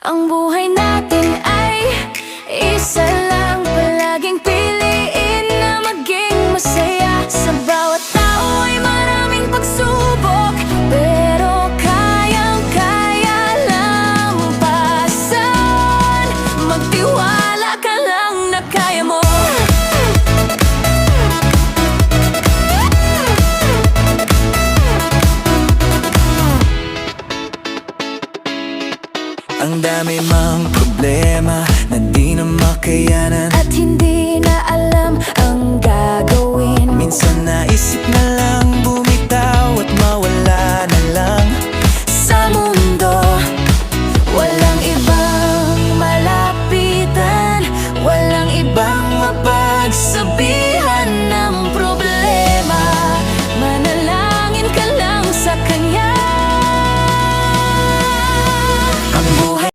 Ang buhay natin ay isa lang. Palaging piliin na maging masaya. Sa bawat tao ay maraming pagsubok, pero kayang-kaya lampasan. Magtiwala ka lang na kaya mo. Ang dami mang problema na di na makayanan, At hindi na alam ang gagawin. minsan naisip na lang